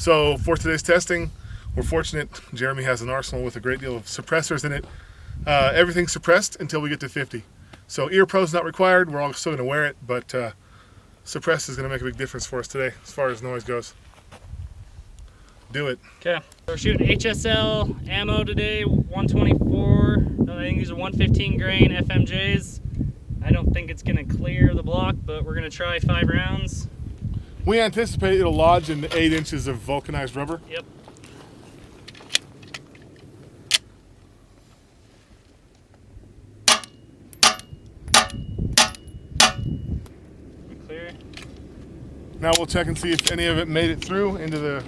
So for today's testing, we're fortunate Jeremy has an arsenal with a great deal of suppressors in it. Everything's suppressed until we get to 50. So ear pro's not required. We're all still going to wear it, but suppressed is going to make a big difference for us today as far as noise goes. Do it. Okay, so we're shooting HSL ammo today, 124. No, I think these are 115 grain FMJs. I don't think it's going to clear the block, but we're going to try 5 rounds. We anticipate it'll lodge in the 8 inches of vulcanized rubber. Yep. Clear. Now we'll check and see if any of it made it through into the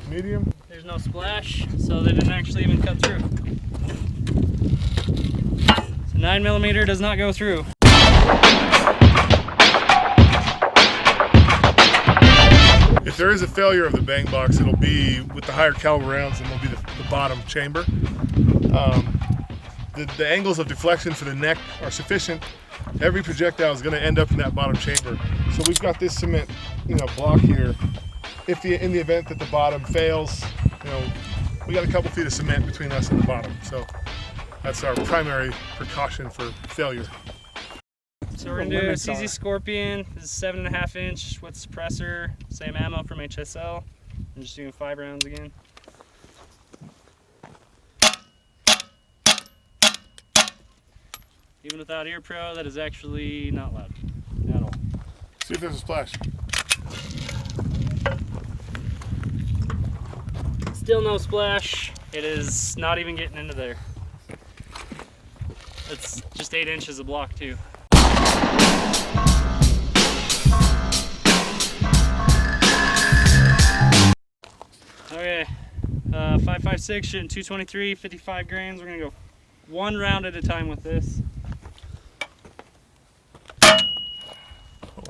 medium. There's no splash, so they didn't actually even cut through. So 9mm does not go through. If there is a failure of the bang box, it'll be with the higher caliber rounds, and it'll be the bottom chamber. The angles of deflection for the neck are sufficient. Every projectile is going to end up in that bottom chamber. So we've got this cement, block here. In the event that the bottom fails, we got a couple feet of cement between us and the bottom. So that's our primary precaution for failure. So we're gonna do a CZ Scorpion. This is 7.5 inch with suppressor, same ammo from HSL. I'm just doing 5 rounds again. Even without ear pro, that is actually not loud at all. See if there's a splash. Still no splash. It is not even getting into there. It's just 8 inches of block too. Okay, 5.56 shooting 223, 55 grains. We're gonna go 1 round at a time with this. Oh,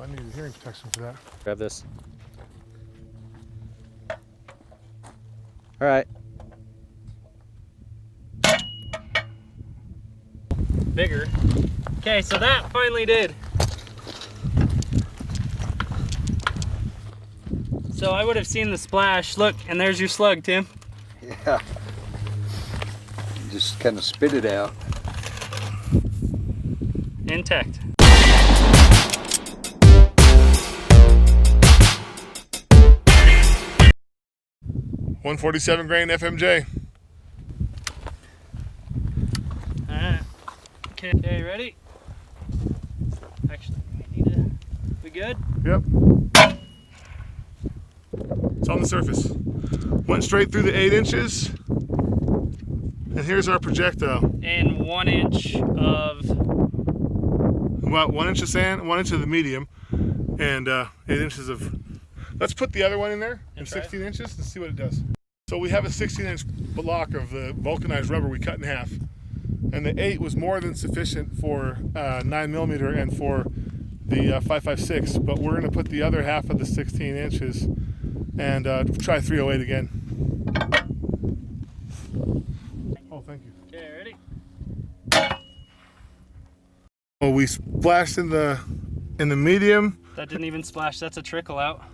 I need a hearing protection for that. Grab this. All right. Bigger. Okay, so that finally did. So I would have seen the splash. Look, and there's your slug, Tim. Yeah. You just kind of spit it out. Intact. .147 grain FMJ. Alright. Okay, ready? Actually, we need to. We good? Yep. It's on the surface. Went straight through the 8 inches. And here's our projectile. And 1 inch of. About 1 inch of sand, 1 inch of the medium, and 8 inches of. Let's put the other one in there in 16 inches and see what it does. So we have a 16-inch block of the vulcanized rubber we cut in half, and the 8 was more than sufficient for 9mm and for the 5.56. But we're going to put the other half of the 16 inches and try 308 again. Oh, thank you. Okay, ready? Oh, we splashed in the medium. That didn't even splash. That's a trickle out.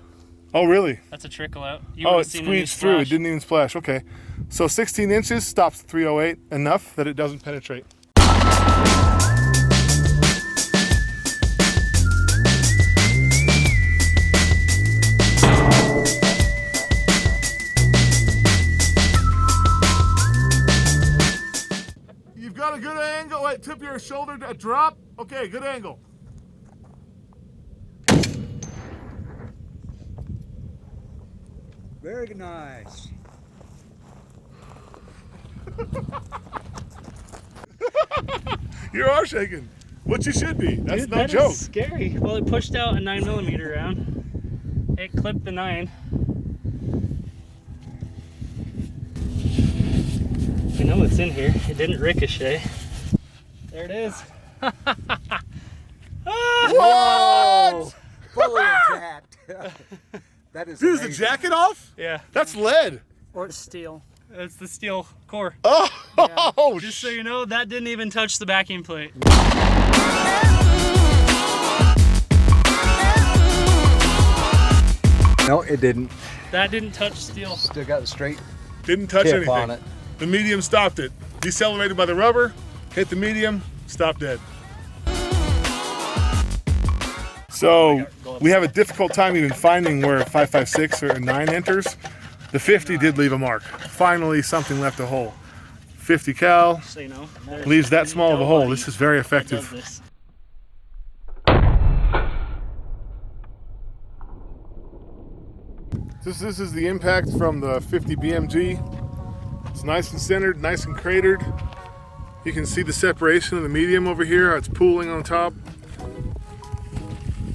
Oh, really? That's a trickle out. You Oh, would've it seen the new squeezed through. It splash. didn't even splash. Okay. So 16 inches stops 308 enough that it doesn't penetrate. You've got a good angle. Wait, tip your shoulder to drop. Okay, good angle. Very nice. You are shaking. What you should be. That's Dude, no that joke. is scary. Well, it pushed out a 9mm round. It clipped the 9. I know it's in here. It didn't ricochet. There it is. What? Fully intact. That is Dude, is the amazing. jacket off? Yeah, That's lead. Or it's steel. it's the steel core. Oh, Just so you know, that didn't even touch the backing plate. No, it didn't. That didn't touch steel. Still got the straight Didn't touch tip anything. on it. The medium stopped it. Decelerated by the rubber, hit the medium, stopped dead. So we have a difficult time even finding where a 5.56 or a 9 enters. The 50 did leave a mark. Finally, something left a hole. 50 cal So you know, leaves that small of a hole. This is very does effective. this. This is the impact from the 50 BMG. It's nice and centered, nice and cratered. You can see the separation of the medium over here, how it's pooling on top.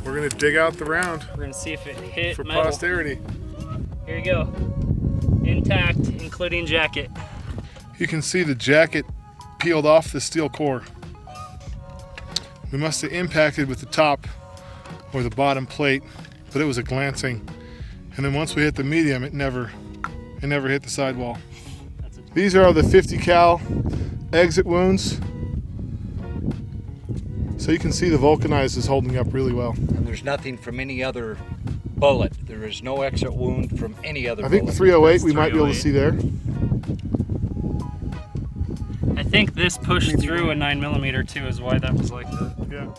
We're gonna dig out the round We're gonna see if it hit for metal. posterity. Here you go. Intact, including jacket. You can see the jacket peeled off the steel core. We must have impacted with the top or the bottom plate, but it was a glancing. And then once we hit the medium, it never hit the sidewall. These are the 50 cal exit wounds. So you can see the vulcanized is holding up really well. And there's nothing from any other bullet. There is no exit wound from any other I think bullet. 308 we might be able to see there. I think this pushed through a 9mm too, is why that was like that. Yeah.